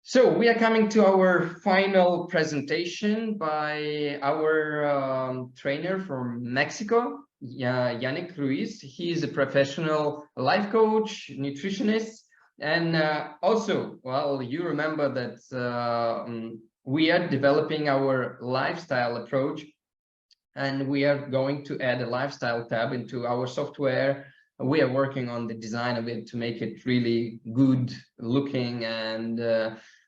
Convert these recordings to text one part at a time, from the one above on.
So we are coming to our final presentation by our trainer from Mexico, Yanik Ruiz. He is a professional life coach, nutritionist, and also, well, you remember that we are developing our lifestyle approach, and we are going to add a lifestyle tab into our software. We are working on the design of it to make it really good looking and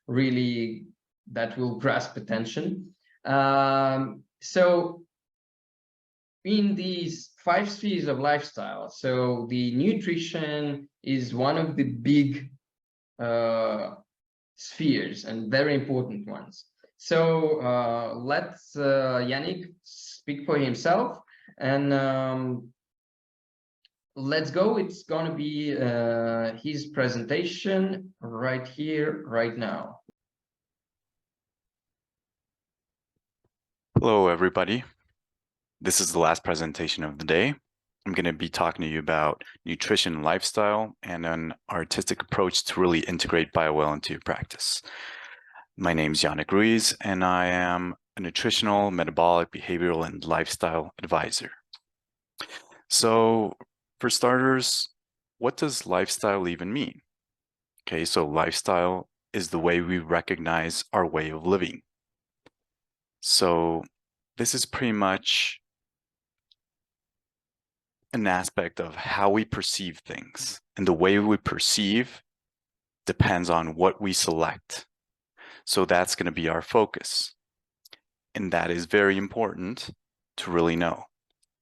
really that will grasp attention. So in these 5 spheres of lifestyle, so the nutrition is one of the big spheres and very important ones. So let's Yanik speak for himself, and let's go. It's going to be his presentation right here, right now. Hello, everybody. This is the last presentation of the day. I'm going to be talking to you about nutrition and lifestyle and an artistic approach to really integrate BioWell into your practice. My name is Yanik Ruiz, and I am a nutritional, metabolic, behavioral, and lifestyle advisor. So for starters, what does lifestyle even mean? Okay, so lifestyle is the way we recognize our way of living. So this is pretty much an aspect of how we perceive things, and the way we perceive depends on what we select. So that's going to be our focus. And that is very important to really know,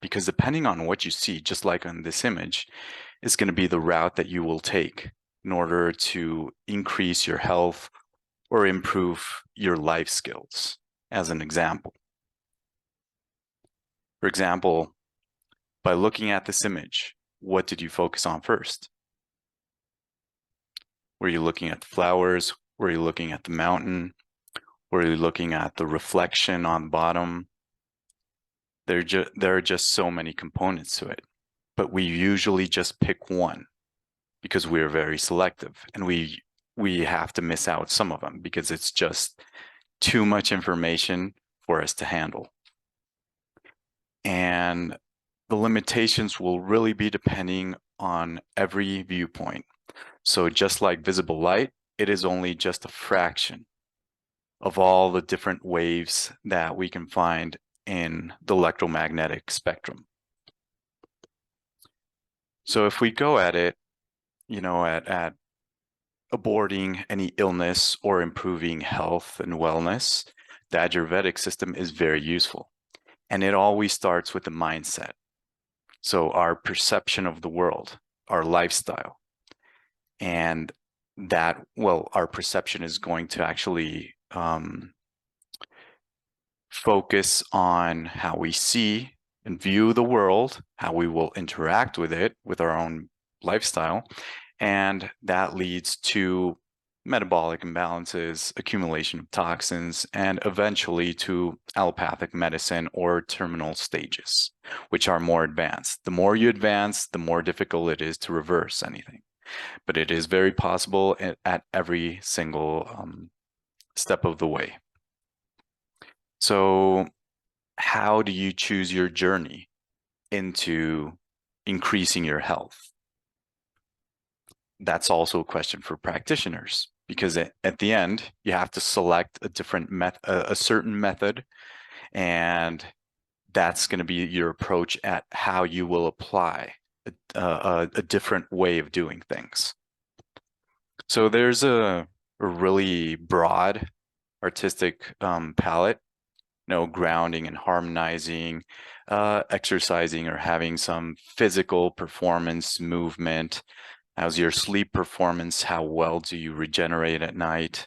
because depending on what you see, just like on this image, is going to be the route that you will take in order to increase your health or improve your life skills, as an example. For example, by looking at this image, what did you focus on first? Were you looking at the flowers? Were you looking at the mountain? Were you looking at the reflection on the bottom? There are just so many components to it, but we usually just pick one because we are very selective, and we have to miss out some of them because it's just too much information for us to handle. And the limitations will really be depending on every viewpoint. So just like visible light, it is only just a fraction of all the different waves that we can find in the electromagnetic spectrum. So if we go at it, at aborting any illness or improving health and wellness, the Ayurvedic system is very useful. And it always starts with the mindset. So our perception of the world, our lifestyle, and that, well, our perception is going to actually focus on how we see and view the world, how we will interact with it, with our own lifestyle, and that leads to metabolic imbalances, accumulation of toxins, and eventually to allopathic medicine or terminal stages, which are more advanced. The more you advance, the more difficult it is to reverse anything. But it is very possible at every single step of the way. So how do you choose your journey into increasing your health? That's also a question for practitioners, because at the end, you have to select a certain method, and that's going to be your approach at how you will apply a different way of doing things. So there's a really broad artistic palette, grounding and harmonizing, exercising or having some physical performance movement. How's your sleep performance? How well do you regenerate at night?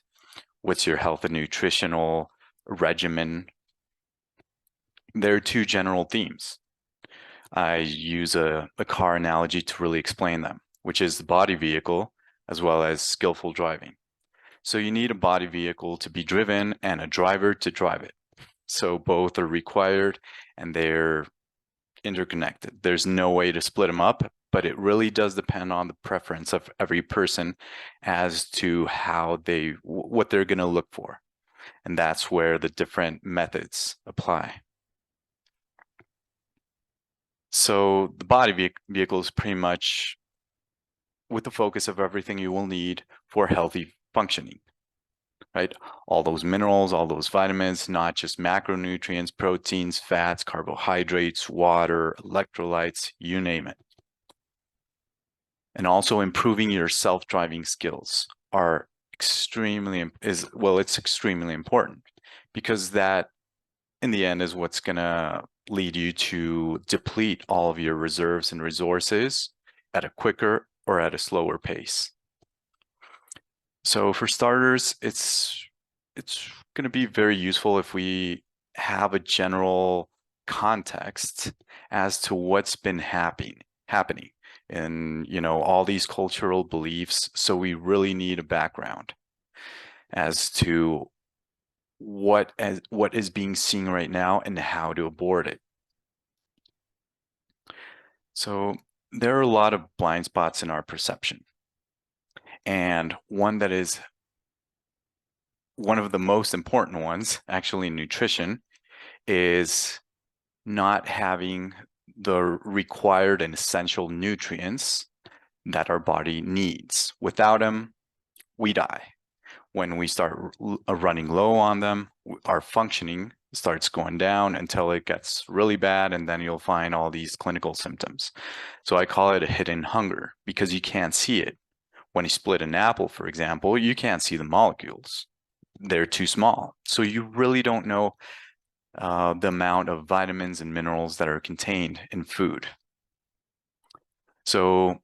What's your health and nutritional regimen? There are 2 general themes. I use a car analogy to really explain them, which is the body vehicle as well as skillful driving. So you need a body vehicle to be driven and a driver to drive it. So both are required, and they're interconnected. There's no way to split them up, but it really does depend on the preference of every person as to what they're going to look for. And that's where the different methods apply. So the body vehicle is pretty much with the focus of everything you will need for healthy functioning, right? All those minerals, all those vitamins, not just macronutrients, proteins, fats, carbohydrates, water, electrolytes, you name it. And also improving your self-driving skills are extremely important, because that in the end is what's going to lead you to deplete all of your reserves and resources at a quicker or at a slower pace. So for starters, it's going to be very useful if we have a general context as to what's been happening in, all these cultural beliefs. So we really need a background as to what is being seen right now and how to abort it. So there are a lot of blind spots in our perception. And one that is one of the most important ones, actually in nutrition, is not having the required and essential nutrients that our body needs. Without them, we die. When we start running low on them, our functioning starts going down until it gets really bad, and then you'll find all these clinical symptoms. So I call it a hidden hunger, because you can't see it. When you split an apple, for example, you can't see the molecules. They're too small. So you really don't know the amount of vitamins and minerals that are contained in food. So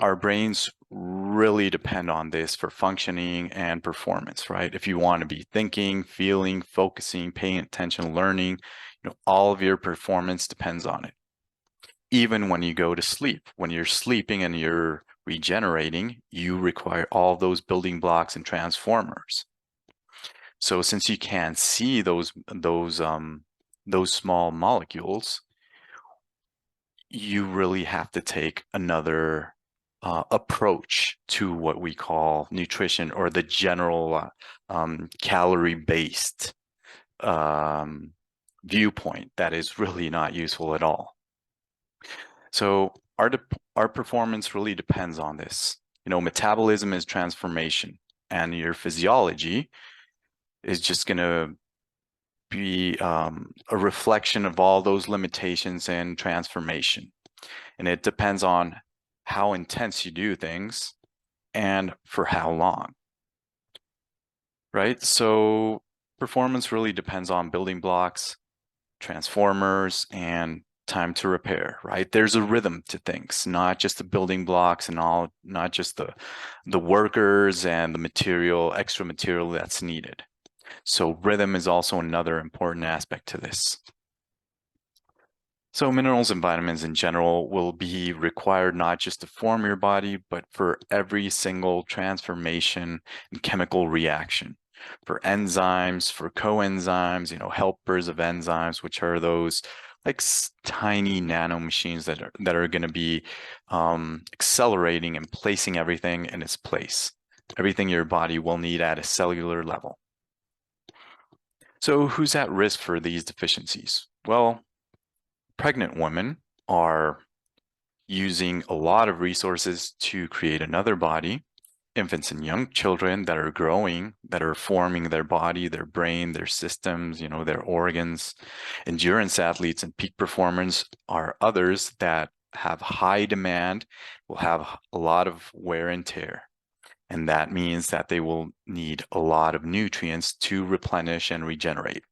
our brains really depend on this for functioning and performance, right? If you want to be thinking, feeling, focusing, paying attention, learning, all of your performance depends on it. Even when you go to sleep, when you're sleeping and you're regenerating, you require all those building blocks and transformers. So since you can't see those small molecules, you really have to take another approach to what we call nutrition, or the general calorie-based viewpoint that is really not useful at all. So our performance really depends on this. Metabolism is transformation, and your physiology is just going to be a reflection of all those limitations and transformation. And it depends on how intense you do things and for how long, right? So performance really depends on building blocks, transformers, and time to repair, right? There's a rhythm to things, not just the building blocks and all, not just the workers and the extra material that's needed. So rhythm is also another important aspect to this. So minerals and vitamins in general will be required not just to form your body, but for every single transformation and chemical reaction. For enzymes, for coenzymes, helpers of enzymes, which are those like tiny nano machines that are going to be accelerating and placing everything in its place. Everything your body will need at a cellular level. So who's at risk for these deficiencies? Well, pregnant women are using a lot of resources to create another body. Infants and young children that are growing, that are forming their body, their brain, their systems, their organs. Endurance athletes and peak performers are others that have high demand, will have a lot of wear and tear. And that means that they will need a lot of nutrients to replenish and regenerate.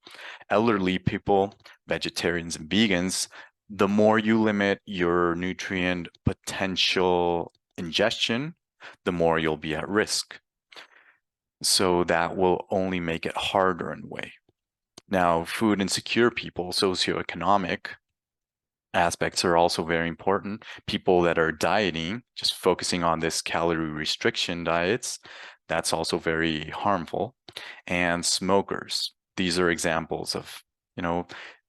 Elderly people, vegetarians and vegans, the more you limit your nutrient potential ingestion, the more you'll be at risk. So that will only make it harder in a way. Now, food insecure people, socioeconomic aspects are also very important. People that are dieting, just focusing on this calorie restriction diets, that's also very harmful. And smokers, these are examples of,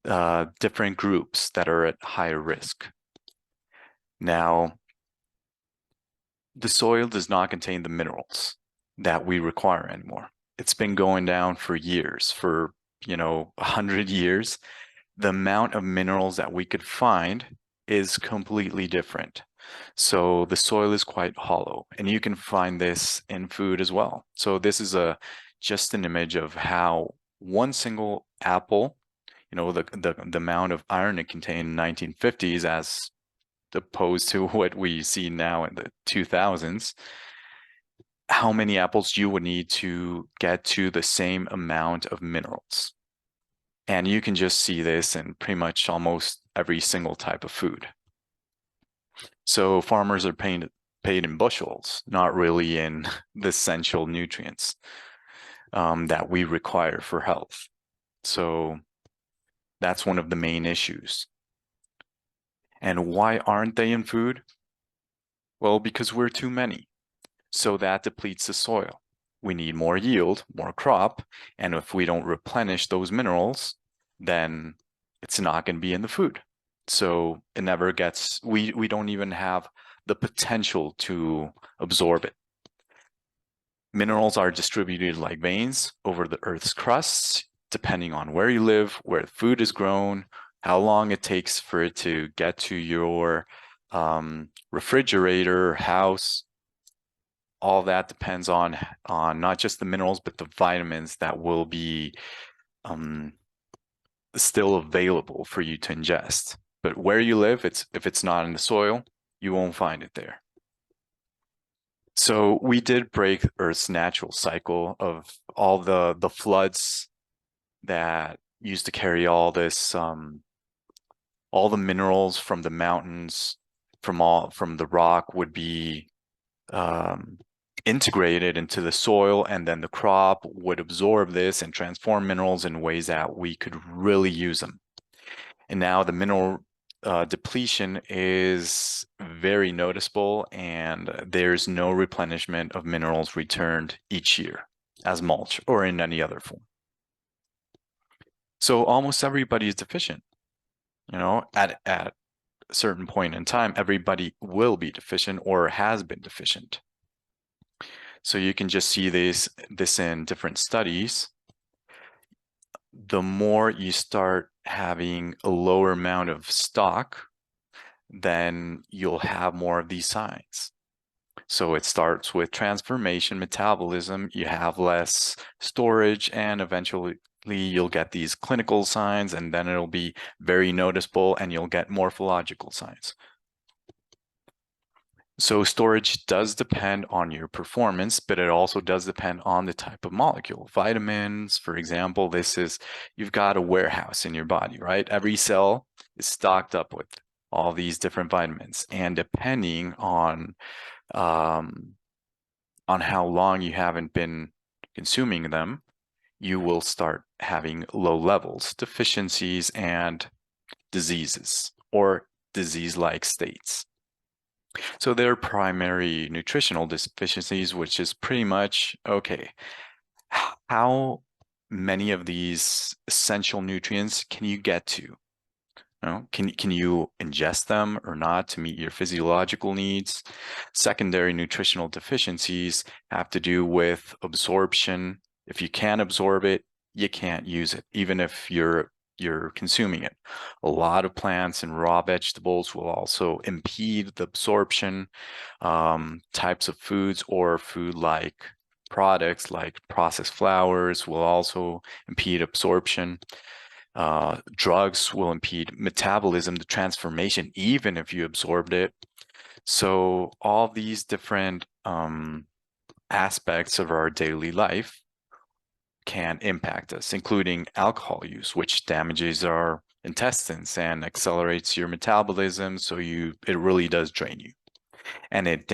different groups that are at higher risk. Now, the soil does not contain the minerals that we require anymore. It's been going down for years, for 100 years. The amount of minerals that we could find is completely different. So the soil is quite hollow, and you can find this in food as well. So this is just an image of how one single apple, the amount of iron it contained in 1950s as opposed to what we see now in the 2000s, how many apples you would need to get to the same amount of minerals. And you can just see this in pretty much almost every single type of food. So farmers are paid in bushels, not really in the essential nutrients that we require for health. So that's one of the main issues. And why aren't they in food? Well, because we're too many. So that depletes the soil. We need more yield, more crop, and if we don't replenish those minerals, then it's not going to be in the food. So it never gets, we don't even have the potential to absorb it. Minerals are distributed like veins over the Earth's crust, depending on where you live, where the food is grown, how long it takes for it to get to your refrigerator, house. All that depends on not just the minerals, but the vitamins that will be still available for you to ingest. But where you live, if it's not in the soil, you won't find it there. So we did break Earth's natural cycle of all the floods that used to carry all this, all the minerals from the mountains, from the rock would be integrated into the soil, and then the crop would absorb this and transform minerals in ways that we could really use them. And now the mineral depletion is very noticeable, and there's no replenishment of minerals returned each year as mulch or in any other form. So almost everybody is deficient. At a certain point in time, everybody will be deficient or has been deficient. So you can just see this in different studies. The more you start having a lower amount of stock, then you'll have more of these signs. So it starts with transformation, metabolism, you have less storage, and eventually you'll get these clinical signs, and then it'll be very noticeable, and you'll get morphological signs. So storage does depend on your performance, but it also does depend on the type of molecule. Vitamins, for example, you've got a warehouse in your body, right? Every cell is stocked up with all these different vitamins, and depending on how long you haven't been consuming them, you will start having low levels, deficiencies, and diseases or disease-like states. So there are primary nutritional deficiencies, which is pretty much, okay, how many of these essential nutrients can you get to? Can you ingest them or not to meet your physiological needs? Secondary nutritional deficiencies have to do with absorption. If you can't absorb it, you can't use it, even if you're consuming it. A lot of plants and raw vegetables will also impede the absorption. Types of foods or food-like products like processed flours will also impede absorption. Drugs will impede metabolism, the transformation, even if you absorbed it. So all these different aspects of our daily life can impact us, including alcohol use, which damages our intestines and accelerates your metabolism. So it really does drain you, and it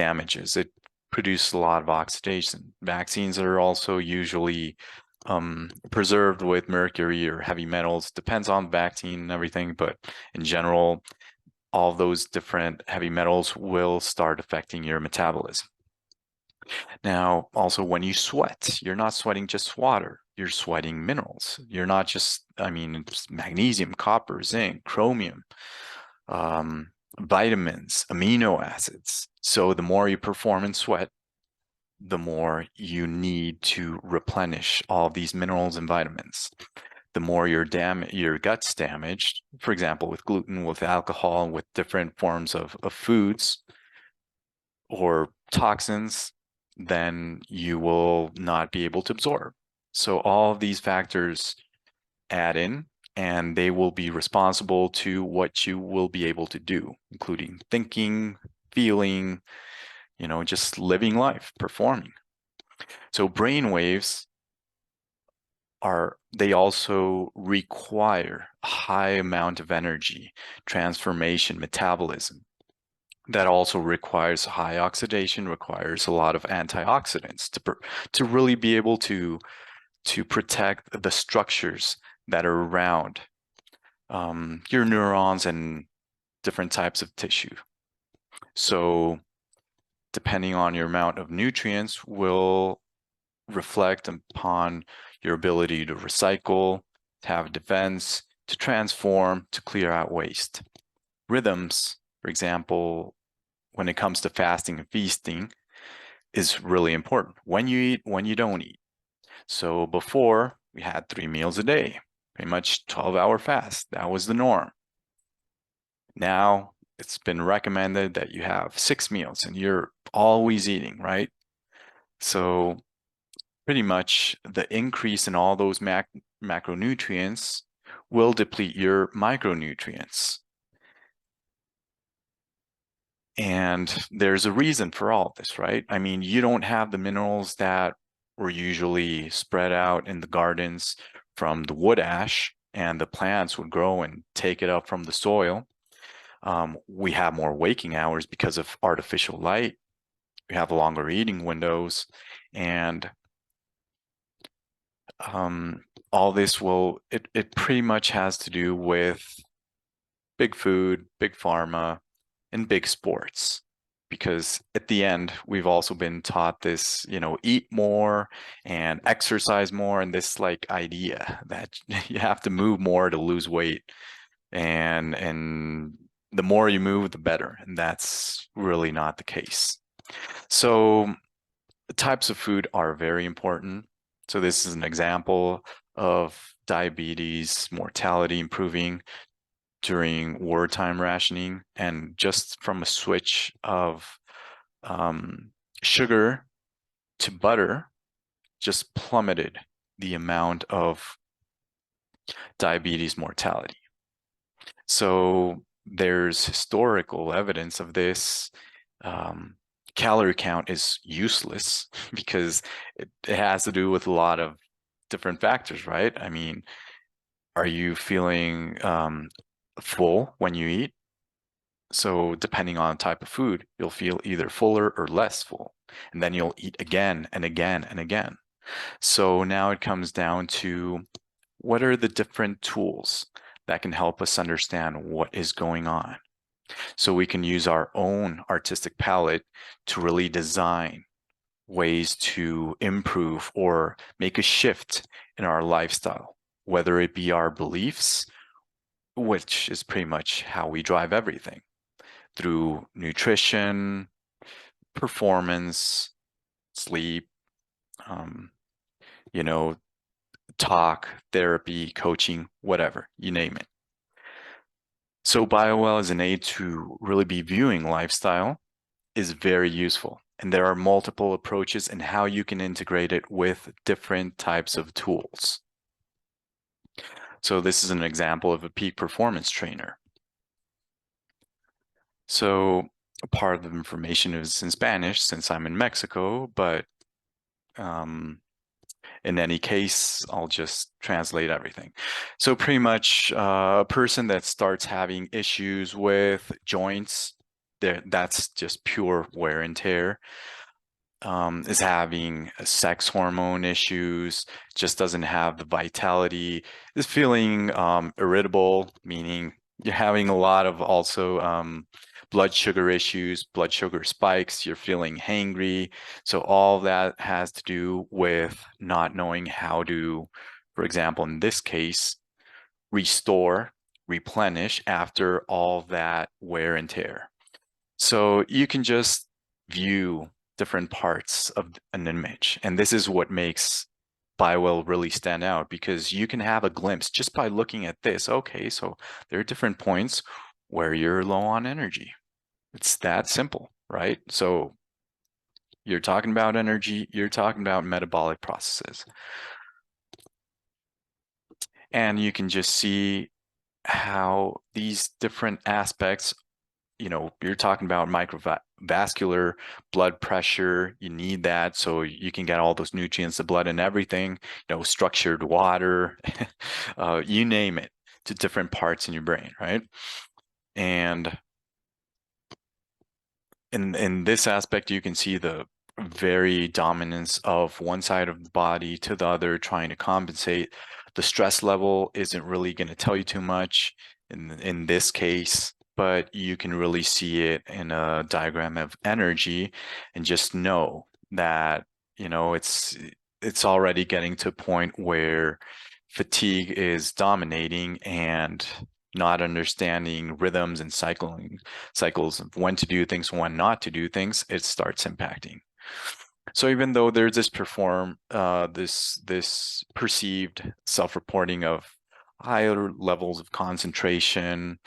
produces a lot of oxidation. Vaccines are also usually preserved with mercury or heavy metals. Depends on the vaccine and everything, but in general, all those different heavy metals will start affecting your metabolism. Now, also when you sweat, you're not sweating just water, you're sweating minerals. You're not just, I mean, it's magnesium, copper, zinc, chromium, um, vitamins, amino acids. So the more you perform in sweat, the more you need to replenish all these minerals and vitamins. The more your gut's damaged, for example, with gluten, with alcohol, with different forms of foods or toxins, then you will not be able to absorb. So all of these factors add in, and they will be responsible to what you will be able to do, including thinking, feeling, just living life, performing. So brain waves they also require a high amount of energy, transformation, metabolism. That also requires high oxidation, requires a lot of antioxidants to really be able to protect the structures that are around your neurons and different types of tissue. So depending on your amount of nutrients will reflect upon your ability to recycle, to have defense, to transform, to clear out waste. Rhythms, for example, when it comes to fasting and feasting, is really important. When you eat, when you don't eat. So before, we had 3 meals a day, pretty much 12-hour fast. That was the norm. Now, it's been recommended that you have 6 meals and you're always eating, right? So pretty much the increase in all those macronutrients will deplete your micronutrients. And there's a reason for all of this, right? I mean, you don't have the minerals that were usually spread out in the gardens from the wood ash, and the plants would grow and take it up from the soil. We have more waking hours because of artificial light. We have longer eating windows, and all this it pretty much has to do with big food, big pharma, and big sports. Because at the end, we've also been taught this, eat more and exercise more, and this like idea that you have to move more to lose weight. And the more you move, the better. And that's really not the case. So the types of food are very important. So this is an example of diabetes mortality improving during wartime rationing, and just from a switch of sugar to butter just plummeted the amount of diabetes mortality. So there's historical evidence of this. Calorie count is useless because it has to do with a lot of different factors, right? I mean, are you feeling full when you eat? So depending on type of food, you'll feel either fuller or less full, and then you'll eat again and again and again. So now it comes down to what are the different tools that can help us understand what is going on. So we can use our own artistic palette to really design ways to improve or make a shift in our lifestyle, whether it be our beliefs, which is pretty much how we drive everything, through nutrition, performance, sleep, um, you know, talk, therapy, coaching, whatever, you name it. So BioWell as an aid to really be viewing lifestyle is very useful. And there are multiple approaches in how you can integrate it with different types of tools. So this is an example of a peak performance trainer. So part of the information is in Spanish since I'm in Mexico, but in any case, I'll just translate everything. So pretty much a person that starts having issues with joints, that's just pure wear and tear, is having sex hormone issues, just doesn't have the vitality, is feeling irritable, meaning you're having a lot of also blood sugar issues, blood sugar spikes, you're feeling hangry. So all that has to do with not knowing how to, for example, in this case, restore, replenish after all that wear and tear. So you can just view different parts of an image. And this is what makes BioWell really stand out, because you can have a glimpse just by looking at this. Okay, so there are different points where you're low on energy. It's that simple, right? So you're talking about energy, you're talking about metabolic processes. And you can just see how these different aspects, you're talking about microvascular blood pressure. You need that so you can get all those nutrients, the blood and everything, structured water, you name it, to different parts in your brain, right? And in this aspect, you can see the very dominance of one side of the body to the other, trying to compensate. The stress level isn't really going to tell you too much in this case, but you can really see it in a diagram of energy and just know that, it's already getting to a point where fatigue is dominating, and not understanding rhythms and cycles of when to do things, when not to do things, it starts impacting. So even though there's this perceived self-reporting of higher levels of concentration,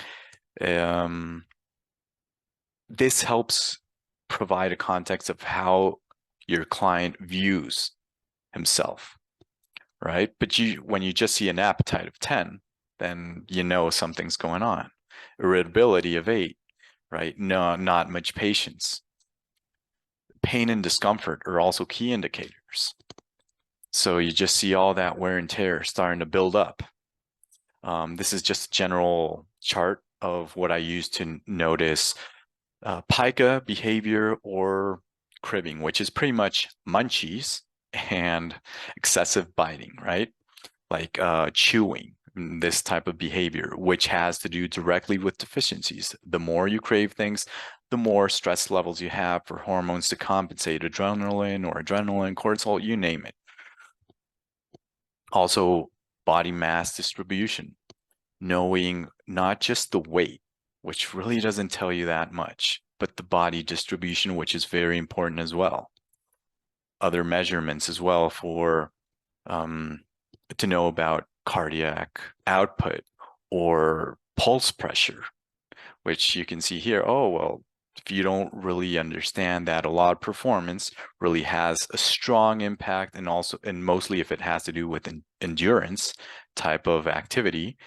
this helps provide a context of how your client views himself, right? But when you just see an appetite of 10, then you know something's going on. Irritability of 8, right? No, not much patience. Pain and discomfort are also key indicators. So you just see all that wear and tear starting to build up. This is just a general chart of what I use to notice pica behavior or cribbing, which is pretty much munchies and excessive biting, right? Like chewing, this type of behavior, which has to do directly with deficiencies. The more you crave things, the more stress levels you have for hormones to compensate, adrenaline, cortisol, you name it. Also, body mass distribution, knowing not just the weight, which really doesn't tell you that much, but the body distribution, which is very important as well. Other measurements as well for to know about cardiac output or pulse pressure, which you can see here. Oh, well, if you don't really understand that, a lot of performance really has a strong impact, and mostly if it has to do with endurance type of activity,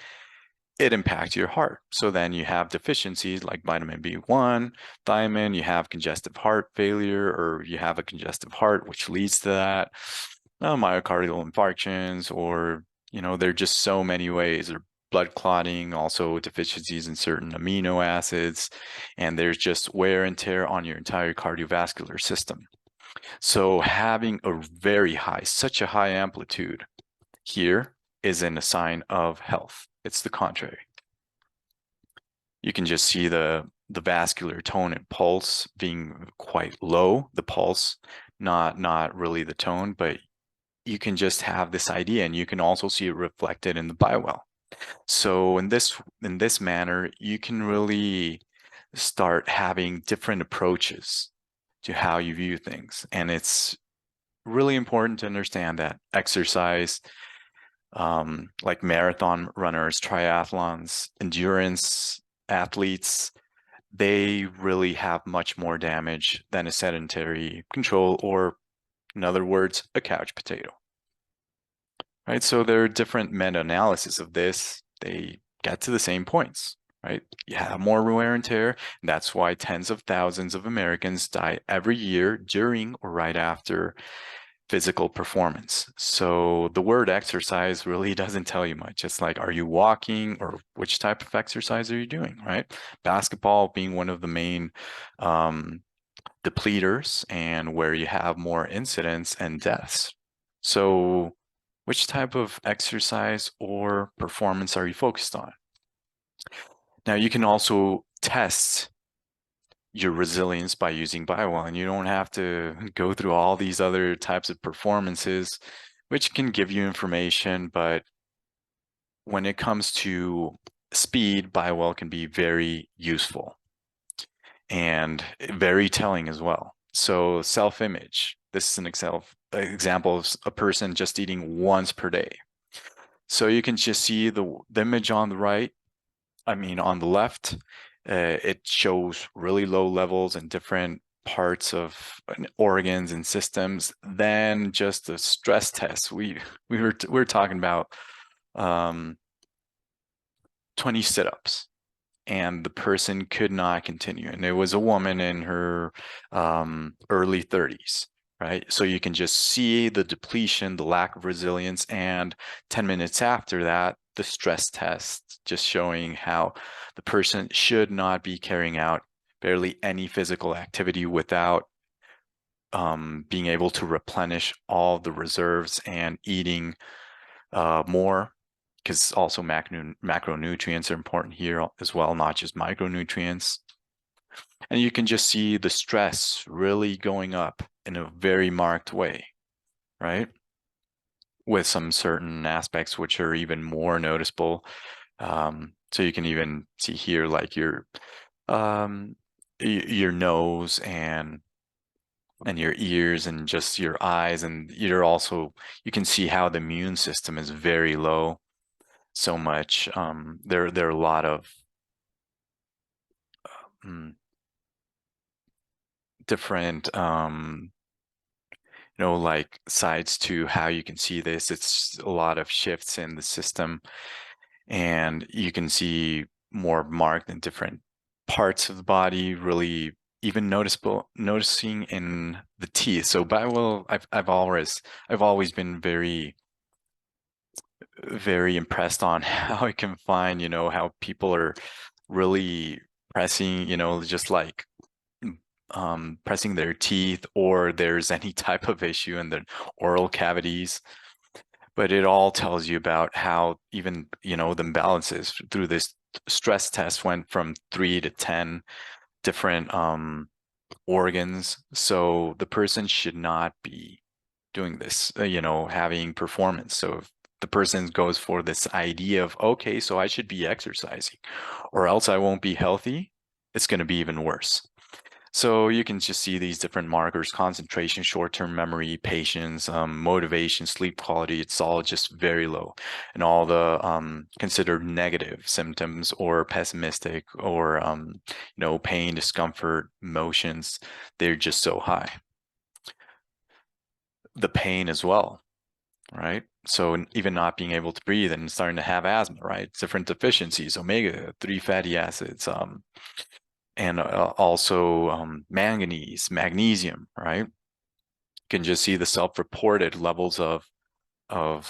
it impacts your heart. So then you have deficiencies like vitamin B1, thiamine, you have congestive heart failure, or you have a congestive heart, which leads to that, myocardial infarctions, or, there are just so many ways, or blood clotting, also deficiencies in certain amino acids, and there's just wear and tear on your entire cardiovascular system. So having such a high amplitude here isn't a sign of health. It's the contrary. You can just see the vascular tone and pulse being quite low, the pulse, not really the tone, but you can just have this idea, and you can also see it reflected in the BioWell. So in this manner, you can really start having different approaches to how you view things. And it's really important to understand that exercise, like marathon runners, triathlons, endurance athletes, they really have much more damage than a sedentary control, or in other words, a couch potato. Right? So there are different meta-analysis of this. They get to the same points, right? You have more wear and tear. And that's why tens of thousands of Americans die every year during or right after physical performance. So the word exercise really doesn't tell you much. It's like, are you walking, or which type of exercise are you doing, right? Basketball being one of the main depleters, and where you have more incidents and deaths. So which type of exercise or performance are you focused on? Now you can also test your resilience by using BioWell, and you don't have to go through all these other types of performances, which can give you information, but when it comes to speed, BioWell can be very useful and very telling as well. So self-image, this is an example of a person just eating once per day. So you can just see the image on the right, on the left, it shows really low levels in different parts of organs and systems. Then just a stress test. We were talking about 20 sit-ups, and the person could not continue. And it was a woman in her early 30s, right? So you can just see the depletion, the lack of resilience, and 10 minutes after that, the stress test, just showing how the person should not be carrying out barely any physical activity without being able to replenish all the reserves and eating more, because also macronutrients are important here as well, not just micronutrients. And you can just see the stress really going up in a very marked way, right? With some certain aspects which are even more noticeable. So you can even see here like your nose and your ears and just your eyes, and you can see how the immune system is very low. So much there are a lot of different like sides to how you can see this. It's a lot of shifts in the system, and you can see more marked in different parts of the body, really even noticing in the teeth. So BioWell, I've always been very impressed on how I can find, how people are really pressing, just like pressing their teeth, or there's any type of issue in the oral cavities. But it all tells you about how even, the imbalances through this stress test went from 3 to 10 different organs. So the person should not be doing this, having performance. So if the person goes for this idea of, okay, so I should be exercising or else I won't be healthy, it's going to be even worse. So you can just see these different markers: concentration, short-term memory, patience, motivation, sleep quality. It's all just very low. And all the considered negative symptoms or pessimistic or, pain, discomfort, emotions, they're just so high. The pain as well, right? So even not being able to breathe and starting to have asthma, right? Different deficiencies, omega-3 fatty acids, and also manganese, magnesium, right? You can just see the self-reported levels of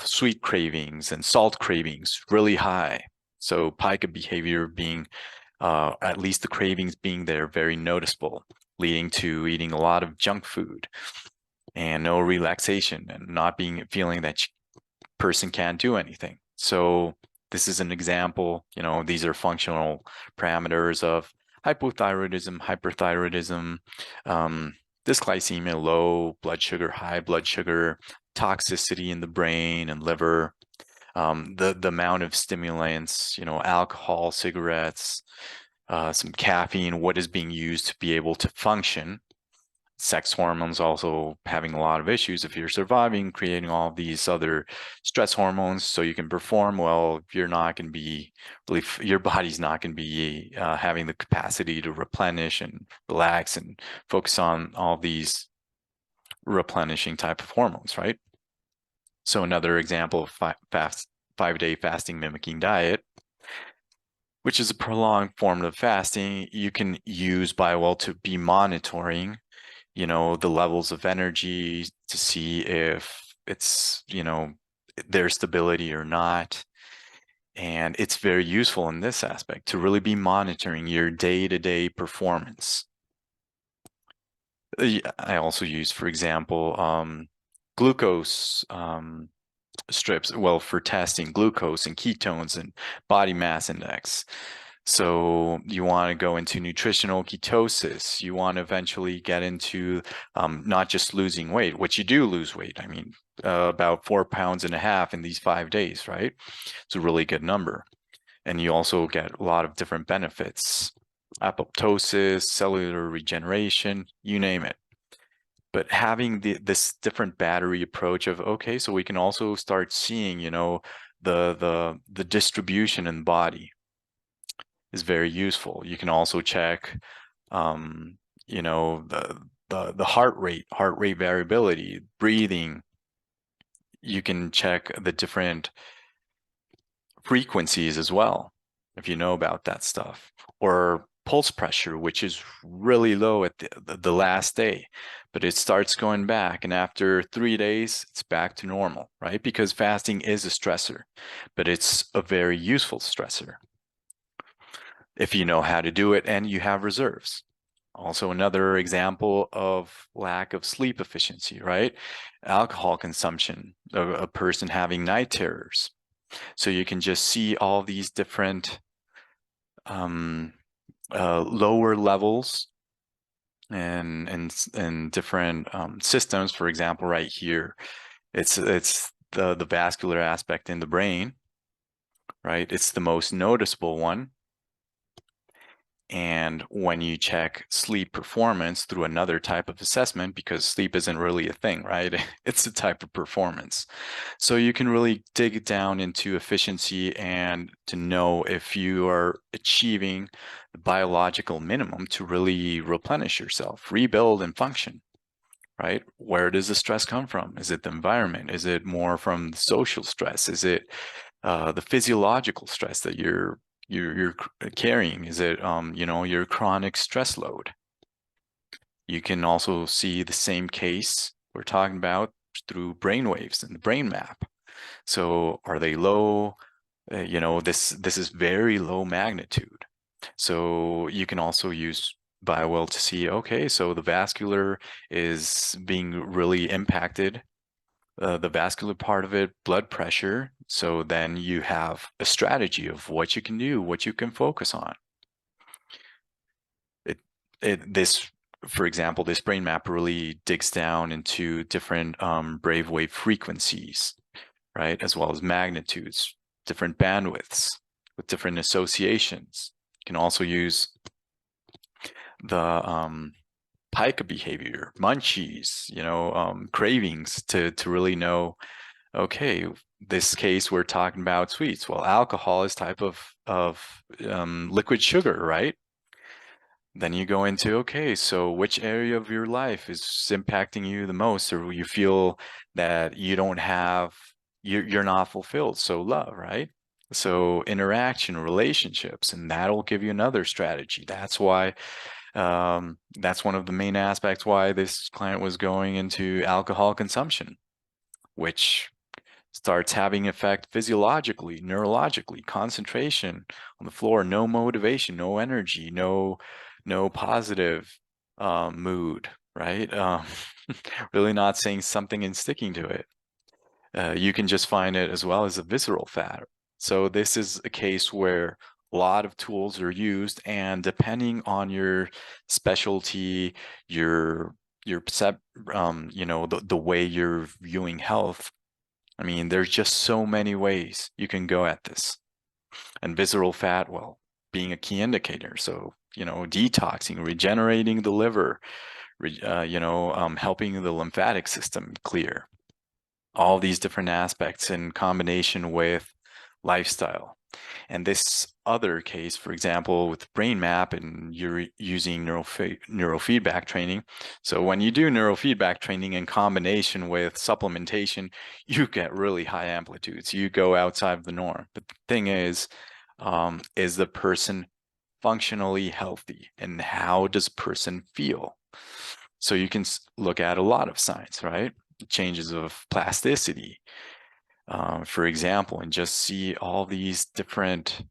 sweet cravings and salt cravings really high. So pica behavior being, at least the cravings being there, very noticeable, leading to eating a lot of junk food and no relaxation, and not feeling that person can't do anything. So this is an example, these are functional parameters of hypothyroidism, hyperthyroidism, dysglycemia, low blood sugar, high blood sugar, toxicity in the brain and liver, the amount of stimulants, alcohol, cigarettes, some caffeine, what is being used to be able to function. Sex hormones also having a lot of issues. If you're surviving, creating all of these other stress hormones so you can perform well, you're not going to be really, your body's not going to be having the capacity to replenish and relax and focus on all these replenishing type of hormones, right? So another example of 5-day fasting mimicking diet, which is a prolonged form of fasting. You can use BioWell to be monitoring the levels of energy to see if it's, their stability or not. And it's very useful in this aspect to really be monitoring your day-to-day performance. I also use, for example, glucose strips, well, for testing glucose and ketones and body mass index. So you want to go into nutritional ketosis. You want to eventually get into not just losing weight, which you do lose weight. I mean, about 4.5 pounds in these 5 days, right? It's a really good number. And you also get a lot of different benefits, apoptosis, cellular regeneration, you name it. But having this different battery approach of, okay, so we can also start seeing, you know, the distribution in the body is very useful. You can also check, you know, the heart rate variability, breathing. You can check the different frequencies as well, if you know about that stuff, or pulse pressure, which is really low at the last day, but it starts going back, and after 3 days, it's back to normal, right? Because fasting is a stressor, but it's a very useful stressor if you know how to do it and you have reserves. Also, another example of lack of sleep efficiency, right? Alcohol consumption, a person having night terrors. So you can just see all these different lower levels and different systems. For example, right here, it's the vascular aspect in the brain, right? It's the most noticeable one. And when you check sleep performance through another type of assessment, because sleep isn't really a thing, right? It's a type of performance. So you can really dig down into efficiency and to know if you are achieving the biological minimum to really replenish yourself, rebuild and function, right? Where does the stress come from? Is it the environment? Is it more from the social stress? Is it the physiological stress that you're carrying? Is it you know, your chronic stress load? You can also see the same case we're talking about through brain waves and the brain map. So are they low? You know, this is very low magnitude. So you can also use BioWell to see, okay, so the vascular is being really impacted, the vascular part of it, blood pressure. So then you have a strategy of what you can do, what you can focus on. This, for example, this brain map really digs down into different brave wave frequencies, right? As well as magnitudes, different bandwidths with different associations. You can also use the pica behavior, munchies, you know, cravings to really know, okay, this case we're talking about sweets. Well, alcohol is type of liquid sugar, right? Then you go into, okay, so which area of your life is impacting you the most, or you feel that you don't have, you're not fulfilled? So love, right? So interaction, relationships, and that'll give you another strategy. That's why, that's one of the main aspects why this client was going into alcohol consumption, which starts having effect physiologically, neurologically, concentration on the floor, no motivation, no energy, no positive mood, right? Really not saying something and sticking to it. You can just find it as well as a visceral fat. So this is a case where a lot of tools are used, and depending on your specialty, your you know, the way you're viewing health, I mean, there's just so many ways you can go at this. And visceral fat, well, being a key indicator. So, you know, detoxing, regenerating the liver, you know, helping the lymphatic system clear. All these different aspects in combination with lifestyle. And this other case, for example, with brain map, and you're using neurofeedback training. So when you do neurofeedback training in combination with supplementation, you get really high amplitudes. You go outside of the norm. But the thing is the person functionally healthy? And how does person feel? So you can look at a lot of signs, right? Changes of plasticity, for example, and just see all these different,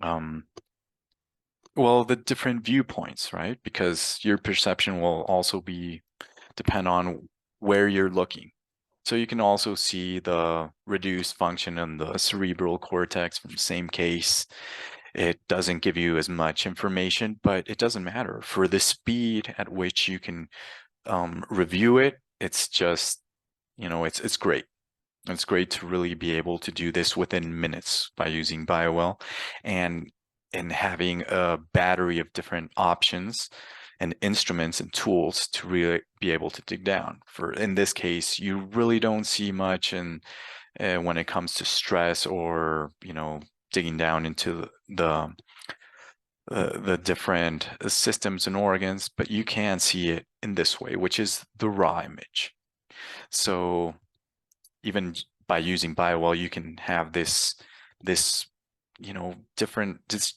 well, the different viewpoints, right? Because your perception will also depend on where you're looking. So you can also see the reduced function in the cerebral cortex from the same case. It doesn't give you as much information, but it doesn't matter. For the speed at which you can review it, it's just, it's great. It's great to really be able to do this within minutes by using BioWell and having a battery of different options and instruments and tools to really be able to dig down. For in this case, you really don't see much when it comes to stress or, digging down into the different systems and organs, but you can see it in this way, which is the raw image. So even by using BioWell, you can have this this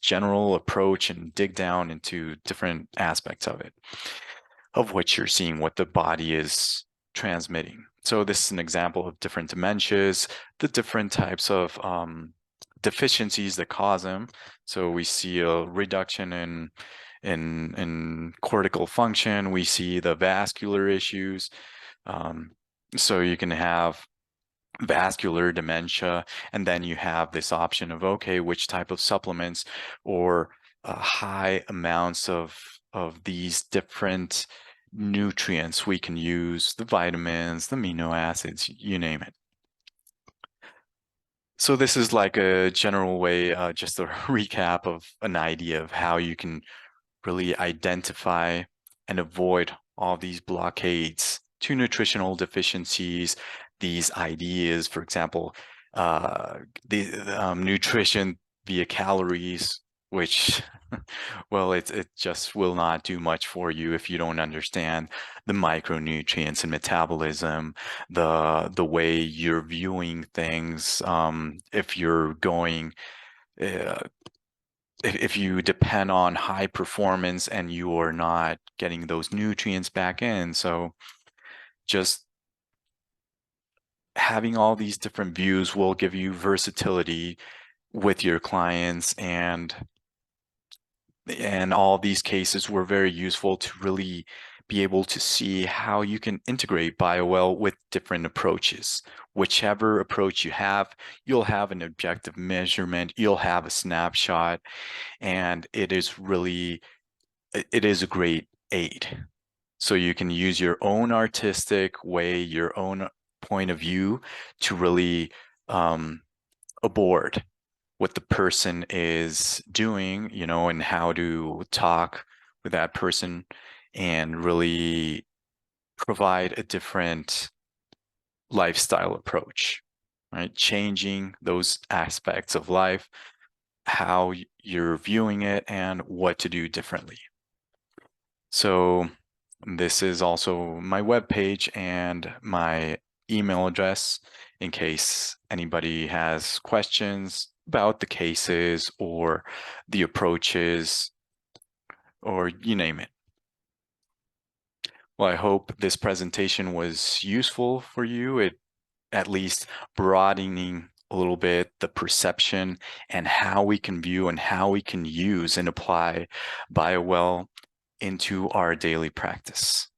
general approach and dig down into different aspects of it, of which you're seeing what the body is transmitting. So this is an example of different dementias, the different types of deficiencies that cause them. So we see a reduction in cortical function. We see the vascular issues. So you can have vascular dementia, and then you have this option of, okay, which type of supplements or high amounts of these different nutrients we can use, the vitamins, the amino acids, you name it. So this is like a general way, just a recap of an idea of how you can really identify and avoid all these blockades to nutritional deficiencies, these ideas, for example, the nutrition via calories, which, well, it just will not do much for you if you don't understand the micronutrients and metabolism, the way you're viewing things. If you're going if you depend on high performance and you are not getting those nutrients back in. So just having all these different views will give you versatility with your clients, and all these cases were very useful to really be able to see how you can integrate BioWell with different approaches. Whichever approach you have, you'll have an objective measurement, you'll have a snapshot, and it is a great aid. So you can use your own artistic way, your own point of view to really aboard what the person is doing, and how to talk with that person and really provide a different lifestyle approach, right? Changing those aspects of life, how you're viewing it, and what to do differently. So this is also my webpage and my email address in case anybody has questions about the cases or the approaches, or you name it. Well, I hope this presentation was useful for you. It at least broadening a little bit the perception and how we can view and how we can use and apply BioWell into our daily practice.